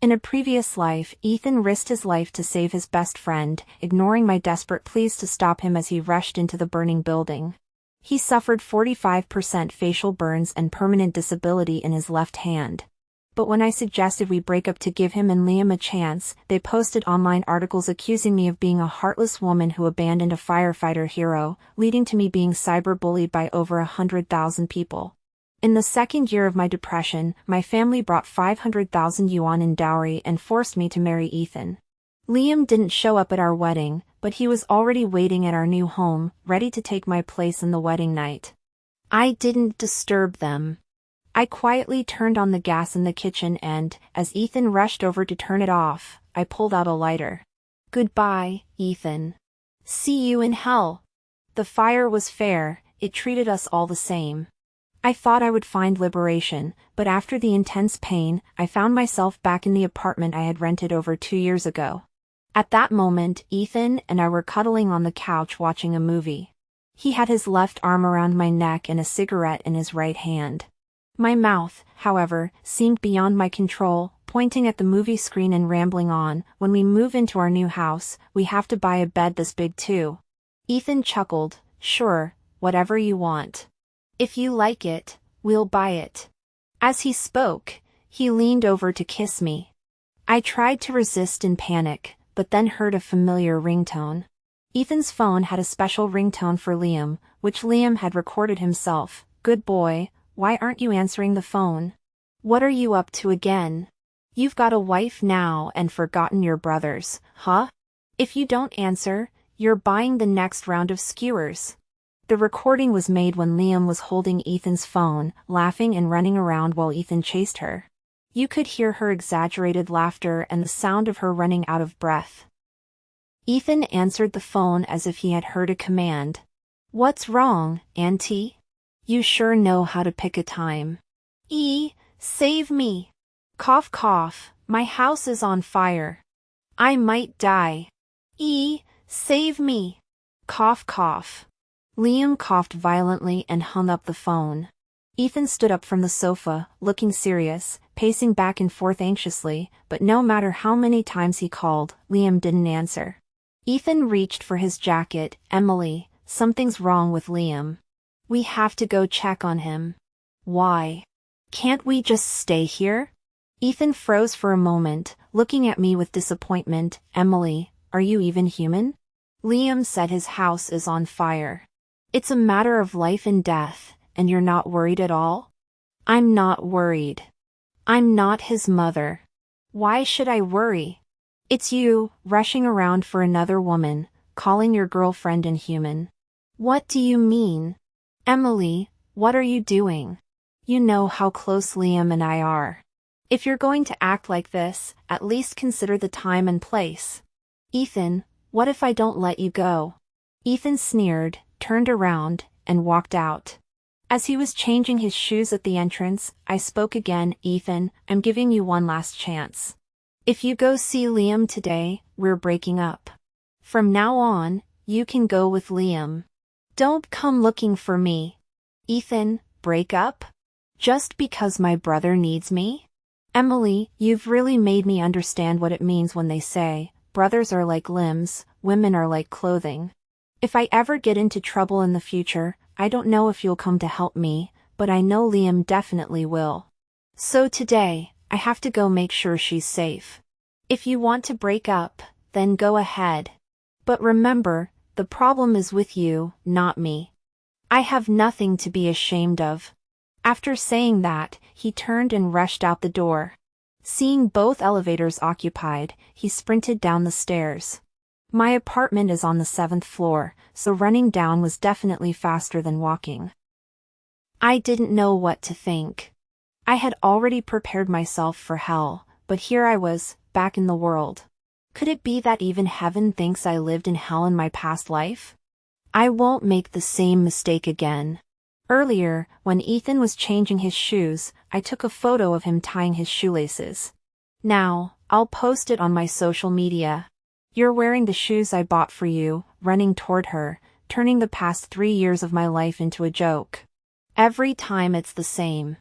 In a previous life, Ethan risked his life to save his best friend, ignoring my desperate pleas to stop him as he rushed into the burning building. He suffered 45% facial burns and permanent disability in his left hand. But when I suggested we break up to give him and Liam a chance, they posted online articles accusing me of being a heartless woman who abandoned a firefighter hero, leading to me being cyberbullied by over 100,000 people. In the second year of my depression, my family brought 500,000 yuan in dowry and forced me to marry Ethan. Liam didn't show up at our wedding, but he was already waiting at our new home, ready to take my place in the wedding night. I didn't disturb them. I quietly turned on the gas in the kitchen and, as Ethan rushed over to turn it off, I pulled out a lighter. Goodbye, Ethan. See you in hell. The fire was fair, it treated us all the same. I thought I would find liberation, but after the intense pain, I found myself back in the apartment I had rented over 2 years ago. At that moment, Ethan and I were cuddling on the couch watching a movie. He had his left arm around my neck and a cigarette in his right hand. My mouth, however, seemed beyond my control, pointing at the movie screen and rambling on. When we move into our new house, we have to buy a bed this big too. Ethan chuckled, sure, whatever you want. If you like it, we'll buy it. As he spoke, he leaned over to kiss me. I tried to resist in panic, but then heard a familiar ringtone. Ethan's phone had a special ringtone for Liam, which Liam had recorded himself. Good boy, why aren't you answering the phone? What are you up to again? You've got a wife now and forgotten your brothers, huh? If you don't answer, you're buying the next round of skewers. The recording was made when Liam was holding Ethan's phone, laughing and running around while Ethan chased her. You could hear her exaggerated laughter and the sound of her running out of breath. Ethan answered the phone as if he had heard a command. What's wrong, Auntie? You sure know how to pick a time. Save me. Cough cough, my house is on fire. I might die. Save me. Cough cough. Liam coughed violently and hung up the phone. Ethan stood up from the sofa, looking serious, pacing back and forth anxiously, but no matter how many times he called, Liam didn't answer. Ethan reached for his jacket. Emily, something's wrong with Liam. We have to go check on him. Why? Can't we just stay here? Ethan froze for a moment, looking at me with disappointment. Emily, are you even human? Liam said his house is on fire. It's a matter of life and death, and you're not worried at all? I'm not worried. I'm not his mother. Why should I worry? It's you, rushing around for another woman, calling your girlfriend inhuman. What do you mean? Emily, what are you doing? You know how close Liam and I are. If you're going to act like this, at least consider the time and place. Ethan, what if I don't let you go? Ethan sneered, turned around, and walked out. As he was changing his shoes at the entrance, I spoke again. Ethan, I'm giving you one last chance. If you go see Liam today, we're breaking up. From now on, you can go with Liam. Don't come looking for me. Ethan, break up? Just because my brother needs me? Emily, you've really made me understand what it means when they say, brothers are like limbs, women are like clothing. If I ever get into trouble in the future, I don't know if you'll come to help me, but I know Liam definitely will. So today, I have to go make sure she's safe. If you want to break up, then go ahead. But remember, the problem is with you, not me. I have nothing to be ashamed of. After saying that, he turned and rushed out the door. Seeing both elevators occupied, he sprinted down the stairs. My apartment is on the 7th floor, so running down was definitely faster than walking. I didn't know what to think. I had already prepared myself for hell, but here I was, back in the world. Could it be that even heaven thinks I lived in hell in my past life? I won't make the same mistake again. Earlier, when Ethan was changing his shoes, I took a photo of him tying his shoelaces. Now, I'll post it on my social media. You're wearing the shoes I bought for you, running toward her, turning the past 3 years of my life into a joke. Every time it's the same.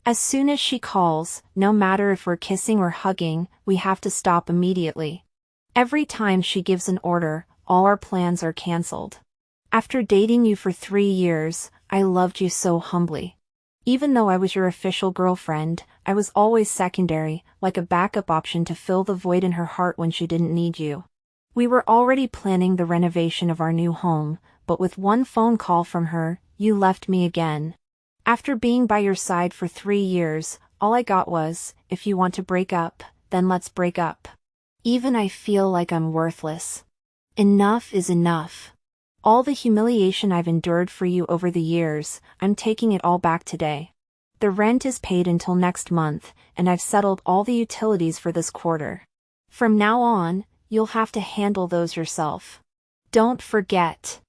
As soon as she calls, no matter if we're kissing or hugging, we have to stop immediately. Every time she gives an order, all our plans are cancelled. After dating you for 3 years, I loved you so humbly. Even though I was your official girlfriend, I was always secondary, like a backup option to fill the void in her heart when she didn't need you. We were already planning the renovation of our new home, but with one phone call from her, you left me again. After being by your side for 3 years, all I got was, if you want to break up, then let's break up. Even I feel like I'm worthless. Enough is enough. All the humiliation I've endured for you over the years, I'm taking it all back today. The rent is paid until next month, and I've settled all the utilities for this quarter. From now on, you'll have to handle those yourself. Don't forget.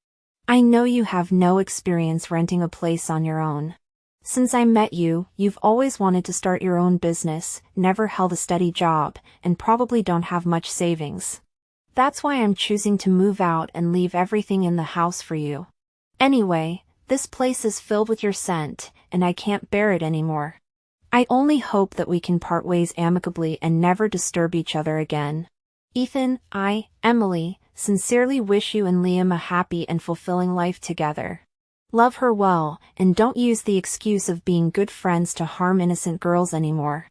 I know you have no experience renting a place on your own. Since I met you, you've always wanted to start your own business, never held a steady job, and probably don't have much savings. That's why I'm choosing to move out and leave everything in the house for you. Anyway, this place is filled with your scent, and I can't bear it anymore. I only hope that we can part ways amicably and never disturb each other again. Ethan, Emily, sincerely wish you and Liam a happy and fulfilling life together. Love her well, and don't use the excuse of being good friends to harm innocent girls anymore.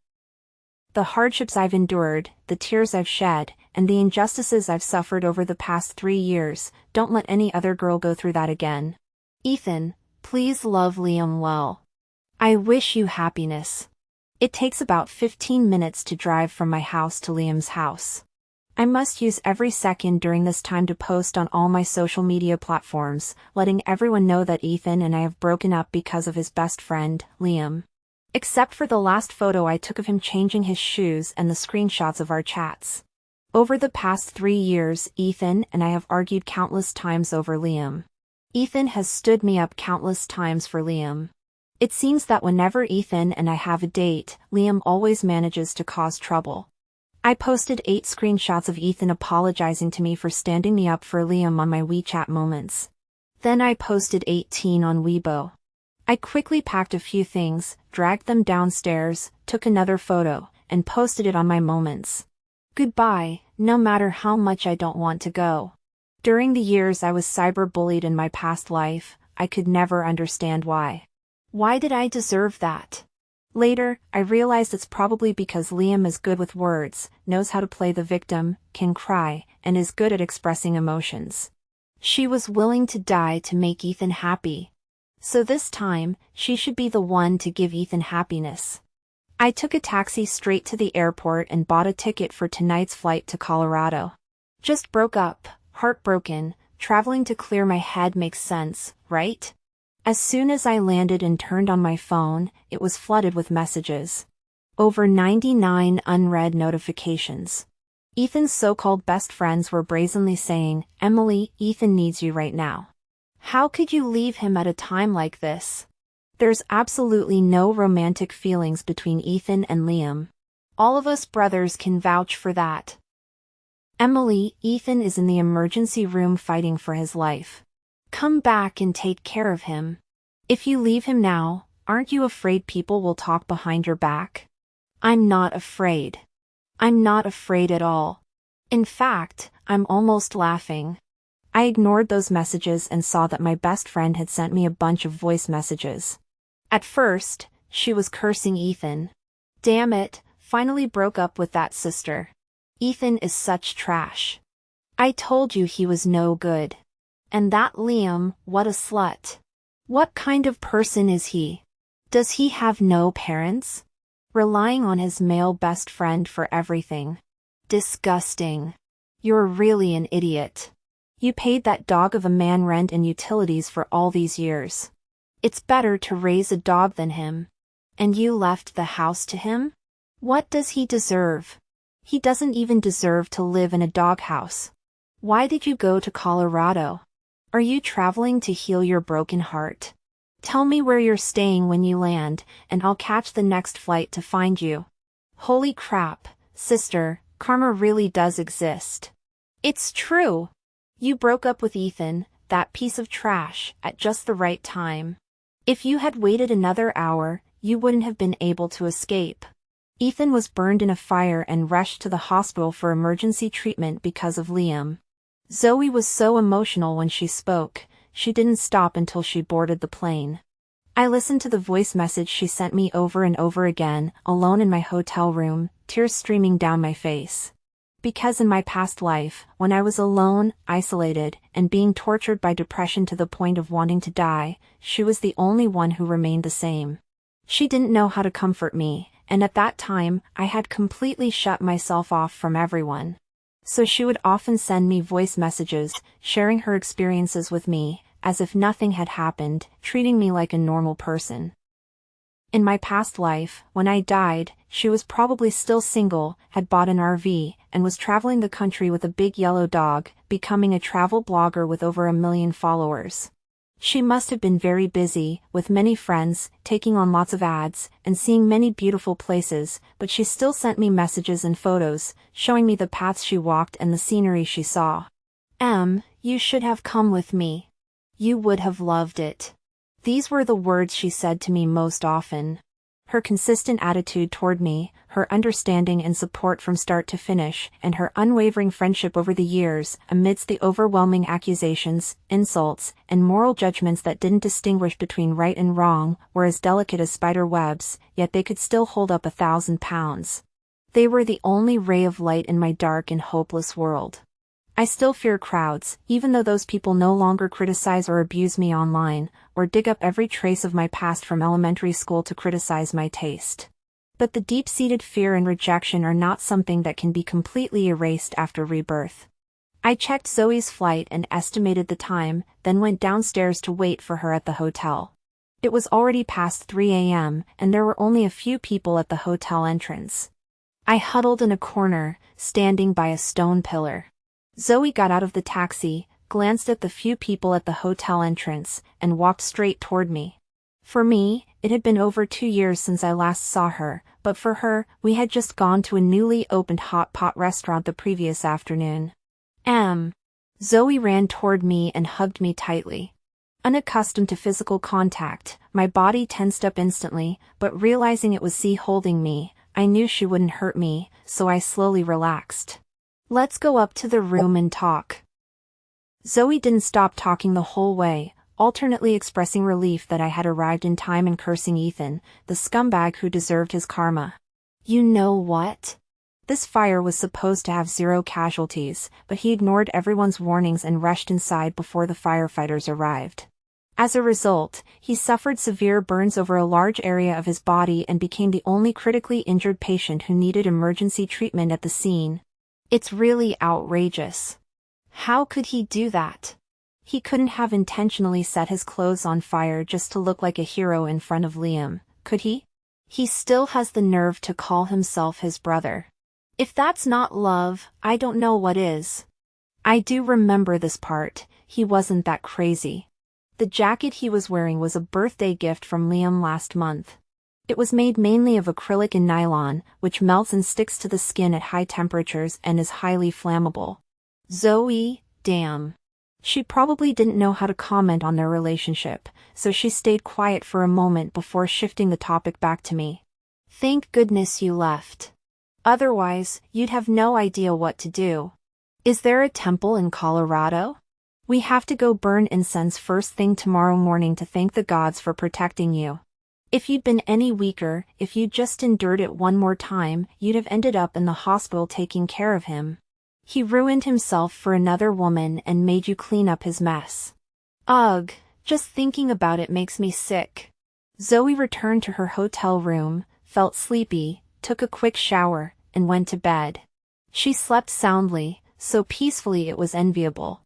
The hardships I've endured, the tears I've shed, and the injustices I've suffered over the past 3 years, don't let any other girl go through that again. Ethan, please love Liam well. I wish you happiness. It takes about 15 minutes to drive from my house to Liam's house. I must use every second during this time to post on all my social media platforms, letting everyone know that Ethan and I have broken up because of his best friend, Liam. Except for the last photo I took of him changing his shoes and the screenshots of our chats. Over the past 3 years, Ethan and I have argued countless times over Liam. Ethan has stood me up countless times for Liam. It seems that whenever Ethan and I have a date, Liam always manages to cause trouble. I posted 8 screenshots of Ethan apologizing to me for standing me up for Liam on my WeChat moments. Then I posted 18 on Weibo. I quickly packed a few things, dragged them downstairs, took another photo, and posted it on my moments. Goodbye, no matter how much I don't want to go. During the years I was cyberbullied in my past life, I could never understand why. Why did I deserve that? Later, I realized it's probably because Liam is good with words, knows how to play the victim, can cry, and is good at expressing emotions. She was willing to die to make Ethan happy. So this time, she should be the one to give Ethan happiness. I took a taxi straight to the airport and bought a ticket for tonight's flight to Colorado. Just broke up, heartbroken, traveling to clear my head makes sense, right? As soon as I landed and turned on my phone, it was flooded with messages. Over 99 unread notifications. Ethan's so-called best friends were brazenly saying, "Emily, Ethan needs you right now. How could you leave him at a time like this?" There's absolutely no romantic feelings between Ethan and Liam. All of us brothers can vouch for that. Emily, Ethan is in the emergency room fighting for his life. Come back and take care of him. If you leave him now, aren't you afraid people will talk behind your back? I'm not afraid. I'm not afraid at all. In fact, I'm almost laughing. I ignored those messages and saw that my best friend had sent me a bunch of voice messages. At first, she was cursing Ethan. Damn it, finally broke up with that sister. Ethan is such trash. I told you he was no good. And that Liam, what a slut. What kind of person is he? Does he have no parents? Relying on his male best friend for everything. Disgusting. You're really an idiot. You paid that dog of a man rent and utilities for all these years. It's better to raise a dog than him. And you left the house to him? What does he deserve? He doesn't even deserve to live in a doghouse. Why did you go to Colorado? Are you traveling to heal your broken heart? Tell me where you're staying when you land, and I'll catch the next flight to find you. Holy crap, sister, karma really does exist. It's true. You broke up with Ethan, that piece of trash, at just the right time. If you had waited another hour, you wouldn't have been able to escape. Ethan was burned in a fire and rushed to the hospital for emergency treatment because of Liam. Zoe was so emotional when she spoke, she didn't stop until she boarded the plane. I listened to the voice message she sent me over and over again, alone in my hotel room, tears streaming down my face. Because in my past life, when I was alone, isolated, and being tortured by depression to the point of wanting to die, she was the only one who remained the same. She didn't know how to comfort me, and at that time, I had completely shut myself off from everyone. So she would often send me voice messages, sharing her experiences with me, as if nothing had happened, treating me like a normal person. In my past life, when I died, she was probably still single, had bought an RV, and was traveling the country with a big yellow dog, becoming a travel blogger with over 1 million followers. She must have been very busy, with many friends, taking on lots of ads, and seeing many beautiful places, but she still sent me messages and photos, showing me the paths she walked and the scenery she saw. You should have come with me. You would have loved it. These were the words she said to me most often. Her consistent attitude toward me, her understanding and support from start to finish, and her unwavering friendship over the years, amidst the overwhelming accusations, insults, and moral judgments that didn't distinguish between right and wrong, were as delicate as spider webs, yet they could still hold up 1,000 pounds. They were the only ray of light in my dark and hopeless world. I still fear crowds, even though those people no longer criticize or abuse me online, or dig up every trace of my past from elementary school to criticize my taste. But the deep-seated fear and rejection are not something that can be completely erased after rebirth. I checked Zoe's flight and estimated the time, then went downstairs to wait for her at the hotel. It was already past 3 a.m., and there were only a few people at the hotel entrance. I huddled in a corner, standing by a stone pillar. Zoe got out of the taxi, glanced at the few people at the hotel entrance, and walked straight toward me. For me, it had been over 2 years since I last saw her, but for her, we had just gone to a newly opened hot pot restaurant the previous afternoon. Zoe ran toward me and hugged me tightly. Unaccustomed to physical contact, my body tensed up instantly, but realizing it was C holding me, I knew she wouldn't hurt me, so I slowly relaxed. Let's go up to the room and talk. Zoe didn't stop talking the whole way, alternately expressing relief that I had arrived in time and cursing Ethan, the scumbag who deserved his karma. You know what? This fire was supposed to have 0 casualties, but he ignored everyone's warnings and rushed inside before the firefighters arrived. As a result, he suffered severe burns over a large area of his body and became the only critically injured patient who needed emergency treatment at the scene. It's really outrageous. How could he do that? He couldn't have intentionally set his clothes on fire just to look like a hero in front of Liam, could he? He still has the nerve to call himself his brother. If that's not love, I don't know what is. I do remember this part, he wasn't that crazy. The jacket he was wearing was a birthday gift from Liam last month. It was made mainly of acrylic and nylon, which melts and sticks to the skin at high temperatures and is highly flammable. Zoe, damn. She probably didn't know how to comment on their relationship, so she stayed quiet for a moment before shifting the topic back to me. Thank goodness you left. Otherwise, you'd have no idea what to do. Is there a temple in Colorado? We have to go burn incense first thing tomorrow morning to thank the gods for protecting you. If you'd been any weaker, if you'd just endured it one more time, you'd have ended up in the hospital taking care of him. He ruined himself for another woman and made you clean up his mess. Ugh, just thinking about it makes me sick. Zoe returned to her hotel room, felt sleepy, took a quick shower, and went to bed. She slept soundly, so peacefully it was enviable.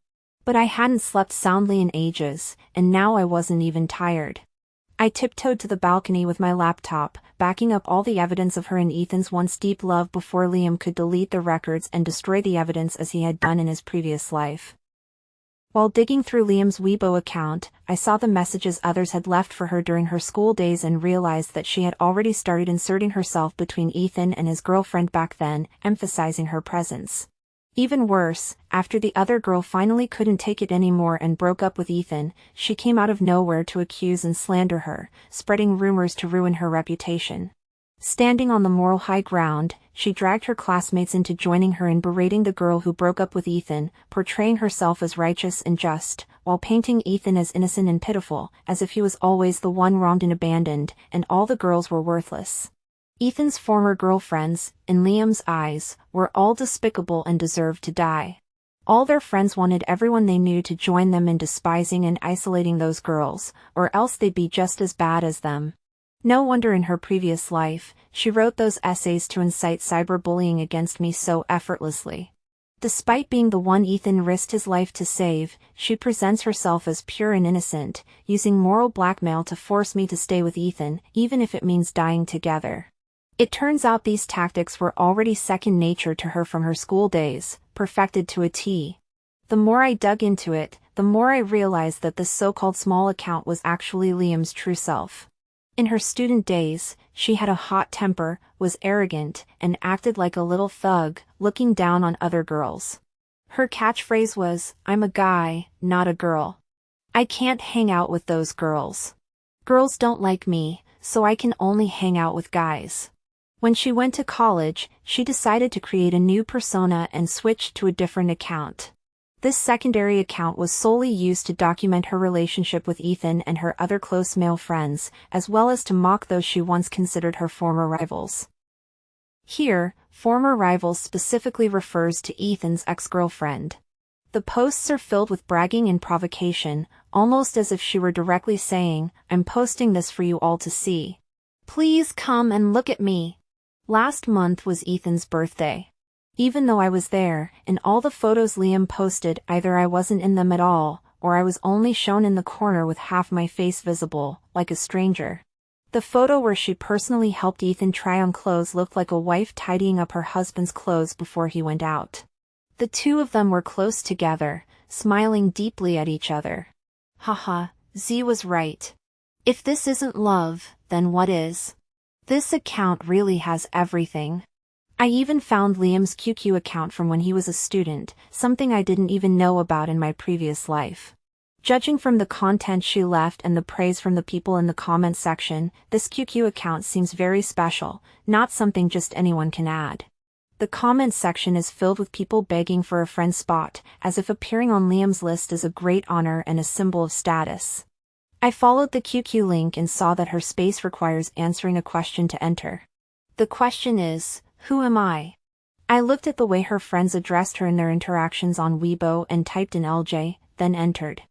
But I hadn't slept soundly in ages, and now I wasn't even tired. I tiptoed to the balcony with my laptop, backing up all the evidence of her and Ethan's once deep love before Liam could delete the records and destroy the evidence as he had done in his previous life. While digging through Liam's Weibo account, I saw the messages others had left for her during her school days and realized that she had already started inserting herself between Ethan and his girlfriend back then, emphasizing her presence. Even worse, after the other girl finally couldn't take it anymore and broke up with Ethan, she came out of nowhere to accuse and slander her, spreading rumors to ruin her reputation. Standing on the moral high ground, she dragged her classmates into joining her in berating the girl who broke up with Ethan, portraying herself as righteous and just, while painting Ethan as innocent and pitiful, as if he was always the one wronged and abandoned, and all the girls were worthless. Ethan's former girlfriends, in Liam's eyes, were all despicable and deserved to die. All their friends wanted everyone they knew to join them in despising and isolating those girls, or else they'd be just as bad as them. No wonder in her previous life, she wrote those essays to incite cyberbullying against me so effortlessly. Despite being the one Ethan risked his life to save, she presents herself as pure and innocent, using moral blackmail to force me to stay with Ethan, even if it means dying together. It turns out these tactics were already second nature to her from her school days, perfected to a T. The more I dug into it, the more I realized that this so-called small account was actually Liam's true self. In her student days, she had a hot temper, was arrogant, and acted like a little thug, looking down on other girls. Her catchphrase was, "I'm a guy, not a girl. I can't hang out with those girls. Girls don't like me, so I can only hang out with guys." When she went to college, she decided to create a new persona and switched to a different account. This secondary account was solely used to document her relationship with Ethan and her other close male friends, as well as to mock those she once considered her former rivals. Here, former rivals specifically refers to Ethan's ex-girlfriend. The posts are filled with bragging and provocation, almost as if she were directly saying, "I'm posting this for you all to see. Please come and look at me." Last month was Ethan's birthday. Even though I was there, in all the photos Liam posted either I wasn't in them at all, or I was only shown in the corner with half my face visible, like a stranger. The photo where she personally helped Ethan try on clothes looked like a wife tidying up her husband's clothes before he went out. The two of them were close together, smiling deeply at each other. Haha, Z was right. If this isn't love, then what is? This account really has everything. I even found Liam's QQ account from when he was a student, something I didn't even know about in my previous life. Judging from the content she left and the praise from the people in the comments section, this QQ account seems very special, not something just anyone can add. The comments section is filled with people begging for a friend spot, as if appearing on Liam's list is a great honor and a symbol of status. I followed the QQ link and saw that her space requires answering a question to enter. The question is, who am I? I looked at the way her friends addressed her in their interactions on Weibo and typed in LJ, then entered.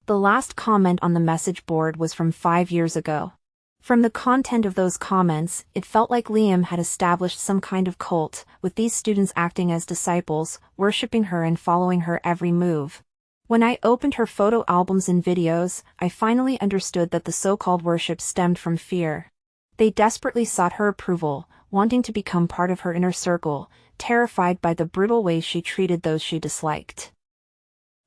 The last comment on the message board was from 5 years ago. From the content of those comments, it felt like Liam had established some kind of cult, with these students acting as disciples, worshipping her and following her every move. When I opened her photo albums and videos, I finally understood that the so-called worship stemmed from fear. They desperately sought her approval, wanting to become part of her inner circle, terrified by the brutal ways she treated those she disliked.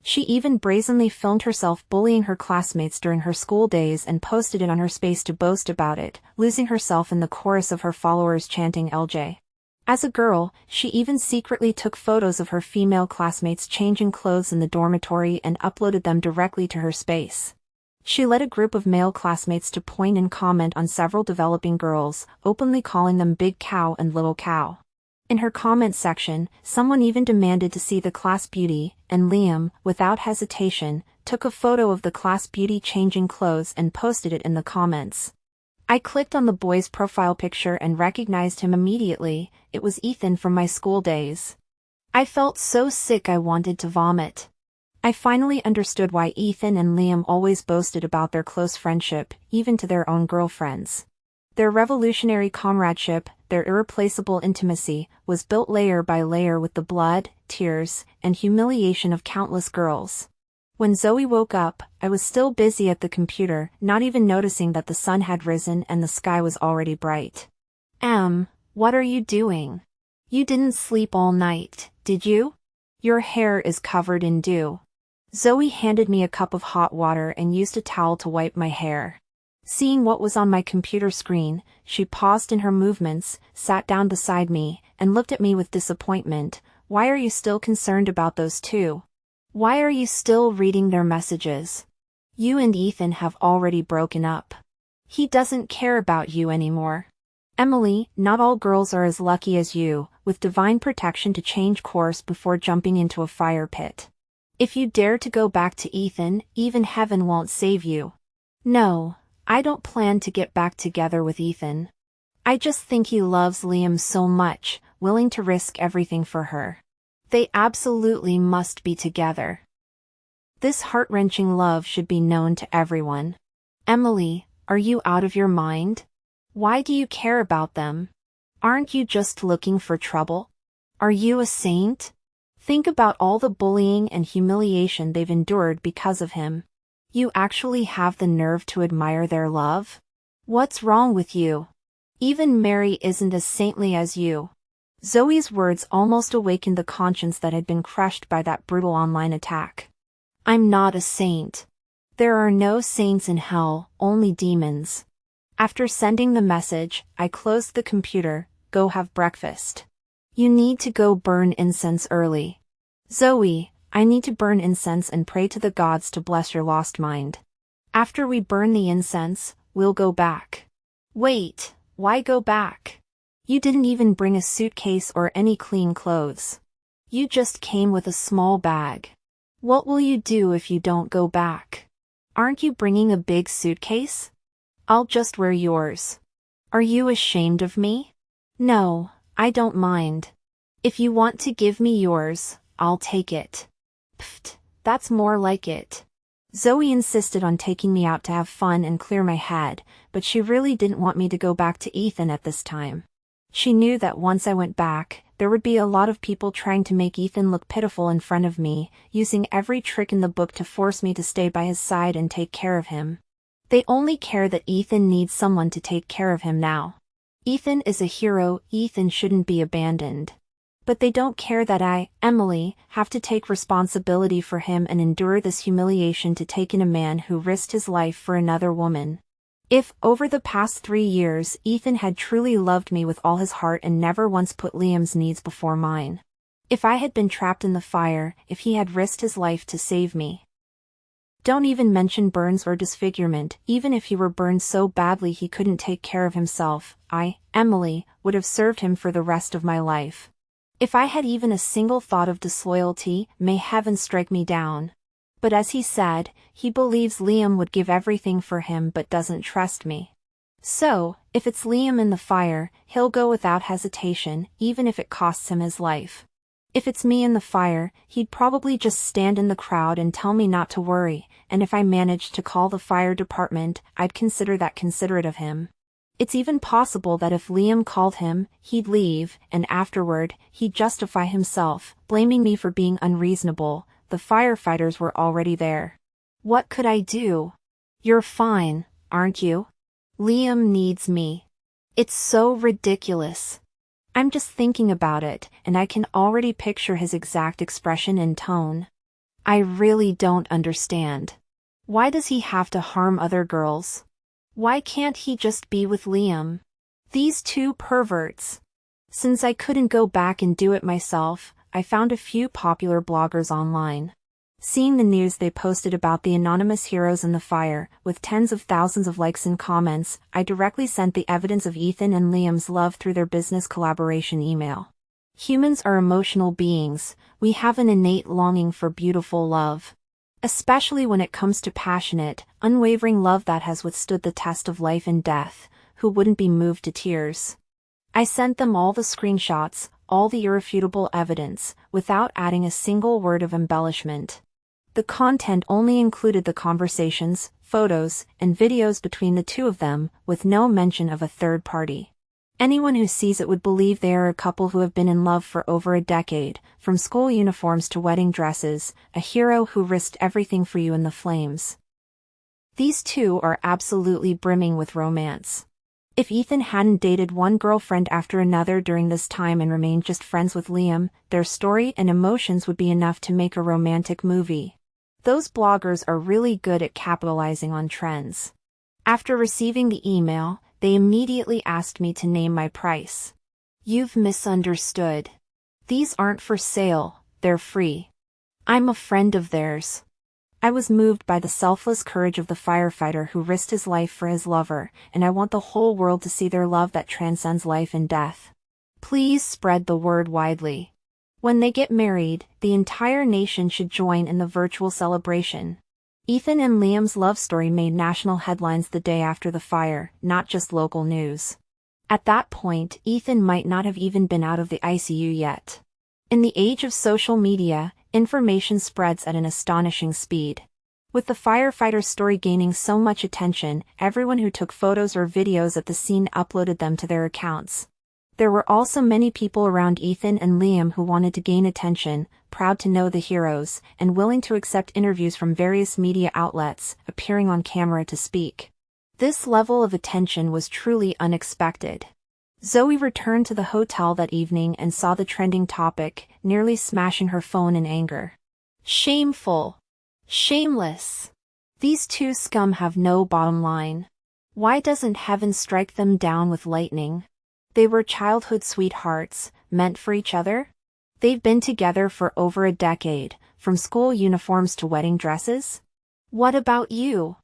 She even brazenly filmed herself bullying her classmates during her school days and posted it on her space to boast about it, losing herself in the chorus of her followers chanting LJ. As a girl, she even secretly took photos of her female classmates changing clothes in the dormitory and uploaded them directly to her space. She led a group of male classmates to point and comment on several developing girls, openly calling them Big Cow and Little Cow. In her comment section, someone even demanded to see the class beauty, and Liam, without hesitation, took a photo of the class beauty changing clothes and posted it in the comments. I clicked on the boy's profile picture and recognized him immediately. It was Ethan from my school days. I felt so sick I wanted to vomit. I finally understood why Ethan and Liam always boasted about their close friendship, even to their own girlfriends. Their revolutionary comradeship, their irreplaceable intimacy, was built layer by layer with the blood, tears, and humiliation of countless girls. When Zoe woke up, I was still busy at the computer, not even noticing that the sun had risen and the sky was already bright. What are you doing? You didn't sleep all night, did you? Your hair is covered in dew. Zoe handed me a cup of hot water and used a towel to wipe my hair. Seeing what was on my computer screen, she paused in her movements, sat down beside me, and looked at me with disappointment. why are you still concerned about those two? Why are you still reading their messages? You and Ethan have already broken up. He doesn't care about you anymore. Emily, not all girls are as lucky as you, with divine protection to change course before jumping into a fire pit. If you dare to go back to Ethan, even heaven won't save you. No, I don't plan to get back together with Ethan. I just think he loves Liam so much, willing to risk everything for her. They absolutely must be together. This heart-wrenching love should be known to everyone. Emily, are you out of your mind? Why do you care about them? Aren't you just looking for trouble? Are you a saint? Think about all the bullying and humiliation they've endured because of him. You actually have the nerve to admire their love? What's wrong with you? Even Mary isn't as saintly as you. Zoe's words almost awakened the conscience that had been crushed by that brutal online attack. I'm not a saint. There are no saints in hell, only demons. After sending the message, I closed the computer. Go have breakfast. You need to go burn incense early. Zoe, I need to burn incense and pray to the gods to bless your lost mind. After we burn the incense, we'll go back. Wait, why go back? You didn't even bring a suitcase or any clean clothes. You just came with a small bag. What will you do if you don't go back? Aren't you bringing a big suitcase? I'll just wear yours. Are you ashamed of me? No, I don't mind. If you want to give me yours, I'll take it. Pfft, that's more like it. Zoe insisted on taking me out to have fun and clear my head, but she really didn't want me to go back to Ethan at this time. She knew that once I went back, there would be a lot of people trying to make Ethan look pitiful in front of me, using every trick in the book to force me to stay by his side and take care of him. They only care that Ethan needs someone to take care of him now. Ethan is a hero, Ethan shouldn't be abandoned. But they don't care that I, Emily, have to take responsibility for him and endure this humiliation to take in a man who risked his life for another woman. If, over the past 3 years, Ethan had truly loved me with all his heart and never once put Liam's needs before mine. If I had been trapped in the fire, if he had risked his life to save me. Don't even mention burns or disfigurement. Even if he were burned so badly he couldn't take care of himself, I, Emily, would have served him for the rest of my life. If I had even a single thought of disloyalty, may heaven strike me down. But as he said, he believes Liam would give everything for him but doesn't trust me. So, if it's Liam in the fire, he'll go without hesitation, even if it costs him his life. If it's me in the fire, he'd probably just stand in the crowd and tell me not to worry, and if I managed to call the fire department, I'd consider that considerate of him. It's even possible that if Liam called him, he'd leave, and afterward, he'd justify himself, blaming me for being unreasonable. The firefighters were already there. What could I do? You're fine, aren't you? Liam needs me. It's so ridiculous. I'm just thinking about it, and I can already picture his exact expression and tone. I really don't understand. Why does he have to harm other girls? Why can't he just be with Liam? These two perverts. Since I couldn't go back and do it myself, I found a few popular bloggers online. Seeing the news they posted about the anonymous heroes in the fire, with tens of thousands of likes and comments, I directly sent the evidence of Ethan and Liam's love through their business collaboration email. Humans are emotional beings. We have an innate longing for beautiful love. Especially when it comes to passionate, unwavering love that has withstood the test of life and death. Who wouldn't be moved to tears? I sent them all the screenshots, all the irrefutable evidence, without adding a single word of embellishment. The content only included the conversations, photos, and videos between the two of them, with no mention of a third party. Anyone who sees it would believe they are a couple who have been in love for over a decade, from school uniforms to wedding dresses, a hero who risked everything for you in the flames. These two are absolutely brimming with romance. If Ethan hadn't dated one girlfriend after another during this time and remained just friends with Liam, their story and emotions would be enough to make a romantic movie. Those bloggers are really good at capitalizing on trends. After receiving the email, they immediately asked me to name my price. You've misunderstood. These aren't for sale, they're free. I'm a friend of theirs. I was moved by the selfless courage of the firefighter who risked his life for his lover, and I want the whole world to see their love that transcends life and death. Please spread the word widely. When they get married, the entire nation should join in the virtual celebration. Ethan and Liam's love story made national headlines the day after the fire, not just local news. At that point, Ethan might not have even been out of the ICU yet. In the age of social media, information spreads at an astonishing speed. With the firefighter's story gaining so much attention, everyone who took photos or videos at the scene uploaded them to their accounts. There were also many people around Ethan and Liam who wanted to gain attention, proud to know the heroes, and willing to accept interviews from various media outlets, appearing on camera to speak. This level of attention was truly unexpected. Zoe returned to the hotel that evening and saw the trending topic, nearly smashing her phone in anger. Shameful. Shameless. These two scum have no bottom line. Why doesn't heaven strike them down with lightning? They were childhood sweethearts, meant for each other? They've been together for over a decade, from school uniforms to wedding dresses? What about you?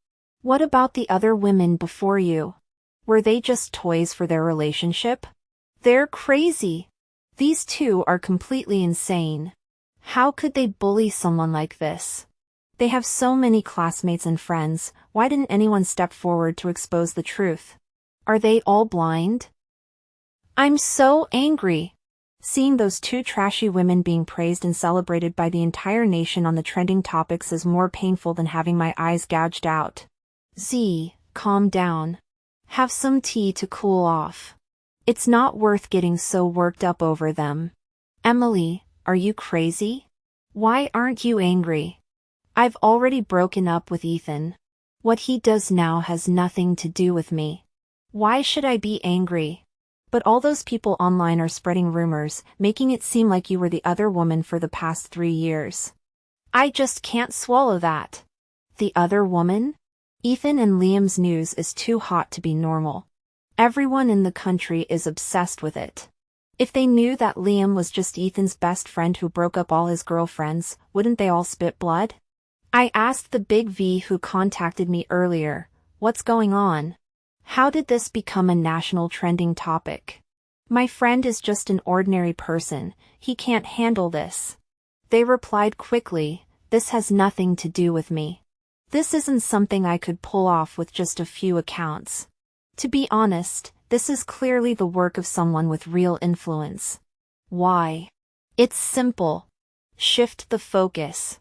What about the other women before you? Were they just toys for their relationship? They're crazy. These two are completely insane. How could they bully someone like this? They have so many classmates and friends, why didn't anyone step forward to expose the truth? Are they all blind? I'm so angry. Seeing those two trashy women being praised and celebrated by the entire nation on the trending topics is more painful than having my eyes gouged out. Z, calm down. Have some tea to cool off. It's not worth getting so worked up over them. Emily, are you crazy? Why aren't you angry? I've already broken up with Ethan. What he does now has nothing to do with me. Why should I be angry? But all those people online are spreading rumors, making it seem like you were the other woman for the past 3 years. I just can't swallow that. The other woman? Ethan and Liam's news is too hot to be normal. Everyone in the country is obsessed with it. If they knew that Liam was just Ethan's best friend who broke up all his girlfriends, wouldn't they all spit blood? I asked the Big V who contacted me earlier, what's going on? How did this become a national trending topic? My friend is just an ordinary person, he can't handle this. They replied quickly, this has nothing to do with me. This isn't something I could pull off with just a few accounts. To be honest, this is clearly the work of someone with real influence. Why? It's simple. Shift the focus.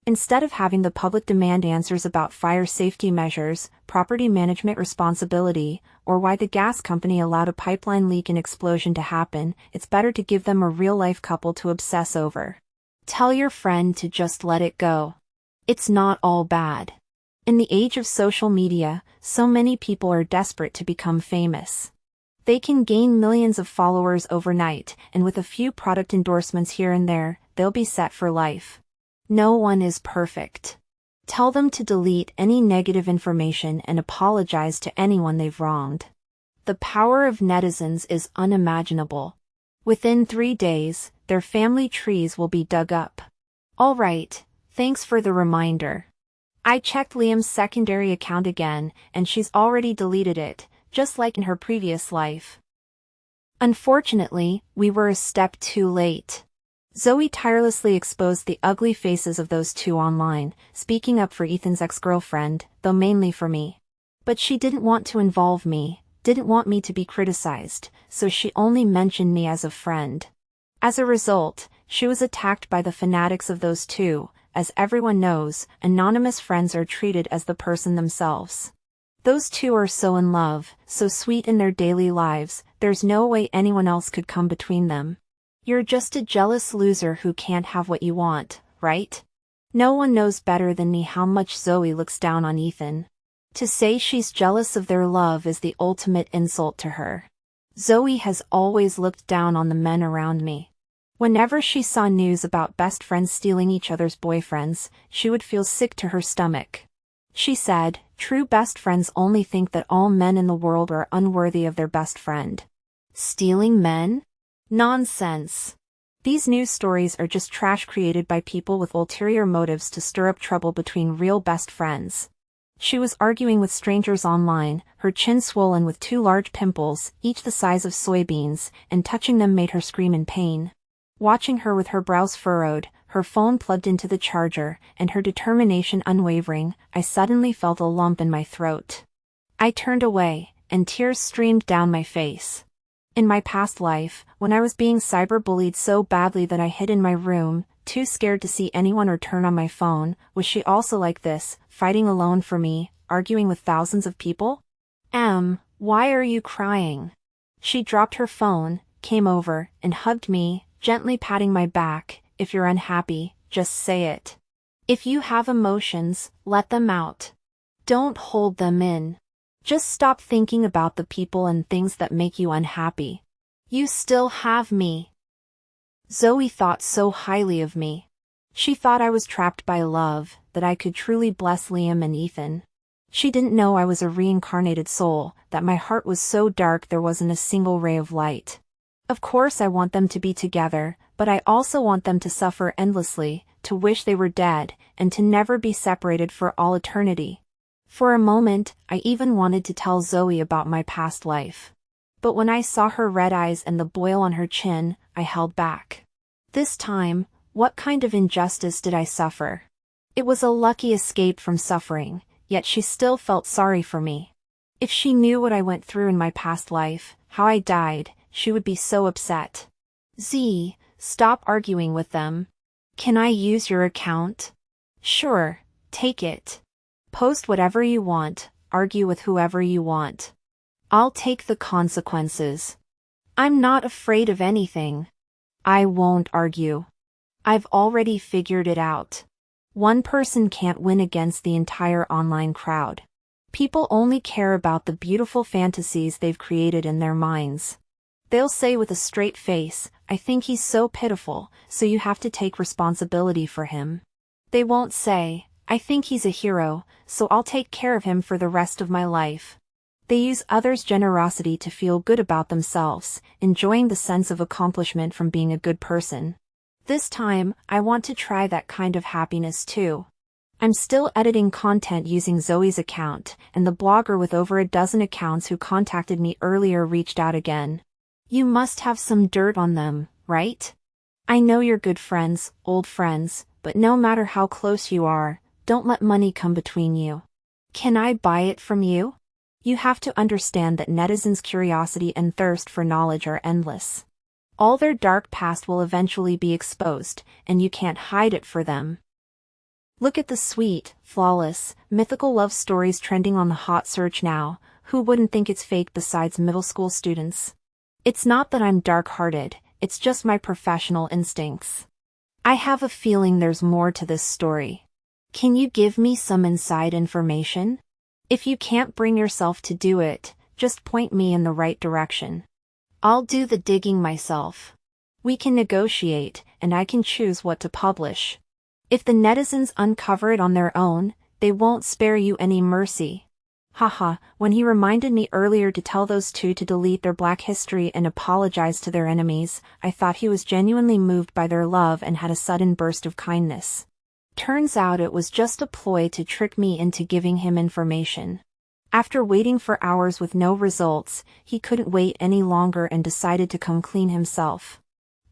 Instead of having the public demand answers about fire safety measures, property management responsibility, or why the gas company allowed a pipeline leak and explosion to happen, it's better to give them a real-life couple to obsess over. Tell your friend to just let it go. It's not all bad. In the age of social media, so many people are desperate to become famous. They can gain millions of followers overnight, and with a few product endorsements here and there, they'll be set for life. No one is perfect. Tell them to delete any negative information and apologize to anyone they've wronged. The power of netizens is unimaginable. Within 3 days, their family trees will be dug up. Alright, thanks for the reminder. I checked Liam's secondary account again, and she's already deleted it, just like in her previous life. Unfortunately, we were a step too late. Zoe tirelessly exposed the ugly faces of those two online, speaking up for Ethan's ex-girlfriend, though mainly for me. But she didn't want to involve me, didn't want me to be criticized, so she only mentioned me as a friend. As a result, she was attacked by the fanatics of those two. As everyone knows, anonymous friends are treated as the person themselves. Those two are so in love, so sweet in their daily lives, there's no way anyone else could come between them. You're just a jealous loser who can't have what you want, right? No one knows better than me how much Zoe looks down on Ethan. To say she's jealous of their love is the ultimate insult to her. Zoe has always looked down on the men around me. Whenever she saw news about best friends stealing each other's boyfriends, she would feel sick to her stomach. She said, true best friends only think that all men in the world are unworthy of their best friend. Stealing men? Nonsense. These news stories are just trash created by people with ulterior motives to stir up trouble between real best friends. She was arguing with strangers online, her chin swollen with 2 large pimples, each the size of soybeans, and touching them made her scream in pain. Watching her with her brows furrowed, her phone plugged into the charger, and her determination unwavering, I suddenly felt a lump in my throat. I turned away, and tears streamed down my face. In my past life, when I was being cyberbullied so badly that I hid in my room, too scared to see anyone or turn on my phone, was she also like this, fighting alone for me, arguing with thousands of people? Why are you crying? She dropped her phone, came over, and hugged me, gently patting my back. If you're unhappy, just say it. If you have emotions, let them out. Don't hold them in. Just stop thinking about the people and things that make you unhappy. You still have me. Zoe thought so highly of me. She thought I was trapped by love, that I could truly bless Liam and Ethan. She didn't know I was a reincarnated soul, that my heart was so dark there wasn't a single ray of light. Of course I want them to be together, but I also want them to suffer endlessly, to wish they were dead, and to never be separated for all eternity. For a moment, I even wanted to tell Zoe about my past life. But when I saw her red eyes and the boil on her chin, I held back. This time, what kind of injustice did I suffer? It was a lucky escape from suffering, yet she still felt sorry for me. If she knew what I went through in my past life, how I died, she would be so upset. Z, stop arguing with them. Can I use your account? Sure, take it. Post whatever you want, argue with whoever you want. I'll take the consequences. I'm not afraid of anything. I won't argue. I've already figured it out. One person can't win against the entire online crowd. People only care about the beautiful fantasies they've created in their minds. They'll say with a straight face, I think he's so pitiful, so you have to take responsibility for him. They won't say, I think he's a hero, so I'll take care of him for the rest of my life. They use others' generosity to feel good about themselves, enjoying the sense of accomplishment from being a good person. This time, I want to try that kind of happiness too. I'm still editing content using Zoe's account, and the blogger with over a dozen accounts who contacted me earlier reached out again. You must have some dirt on them, right? I know you're good friends, old friends, but no matter how close you are, don't let money come between you. Can I buy it from you? You have to understand that netizens' curiosity and thirst for knowledge are endless. All their dark past will eventually be exposed, and you can't hide it for them. Look at the sweet, flawless, mythical love stories trending on the hot search now. Who wouldn't think it's fake besides middle school students? It's not that I'm dark-hearted, it's just my professional instincts. I have a feeling there's more to this story. Can you give me some inside information? If you can't bring yourself to do it, just point me in the right direction. I'll do the digging myself. We can negotiate, and I can choose what to publish. If the netizens uncover it on their own, they won't spare you any mercy. Haha, when he reminded me earlier to tell those two to delete their Black history and apologize to their enemies, I thought he was genuinely moved by their love and had a sudden burst of kindness. Turns out it was just a ploy to trick me into giving him information. After waiting for hours with no results, he couldn't wait any longer and decided to come clean himself.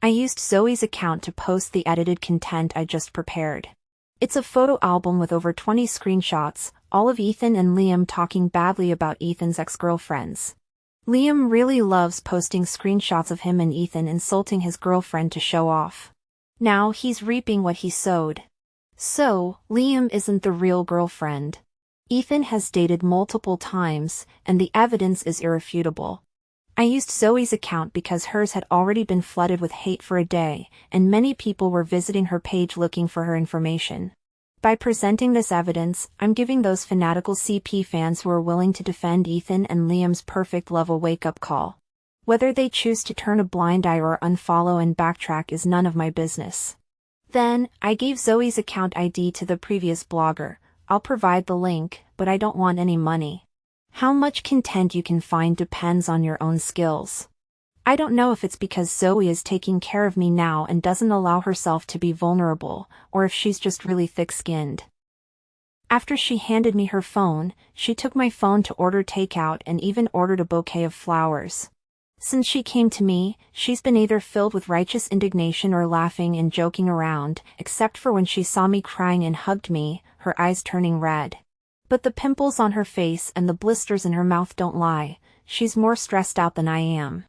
I used Zoe's account to post the edited content I just prepared. It's a photo album with over 20 screenshots, all of Ethan and Liam talking badly about Ethan's ex-girlfriends. Liam really loves posting screenshots of him and Ethan insulting his girlfriend to show off. Now he's reaping what he sowed. So, Liam isn't the real girlfriend. Ethan has dated multiple times, and the evidence is irrefutable. I used Zoe's account because hers had already been flooded with hate for a day, and many people were visiting her page looking for her information. By presenting this evidence, I'm giving those fanatical CP fans who are willing to defend Ethan and Liam's perfect love a wake-up call. Whether they choose to turn a blind eye or unfollow and backtrack is none of my business. Then, I gave Zoe's account ID to the previous blogger. I'll provide the link, but I don't want any money. How much content you can find depends on your own skills. I don't know if it's because Zoe is taking care of me now and doesn't allow herself to be vulnerable, or if she's just really thick-skinned. After she handed me her phone, she took my phone to order takeout and even ordered a bouquet of flowers. Since she came to me, she's been either filled with righteous indignation or laughing and joking around, except for when she saw me crying and hugged me, her eyes turning red. But the pimples on her face and the blisters in her mouth don't lie, she's more stressed out than I am.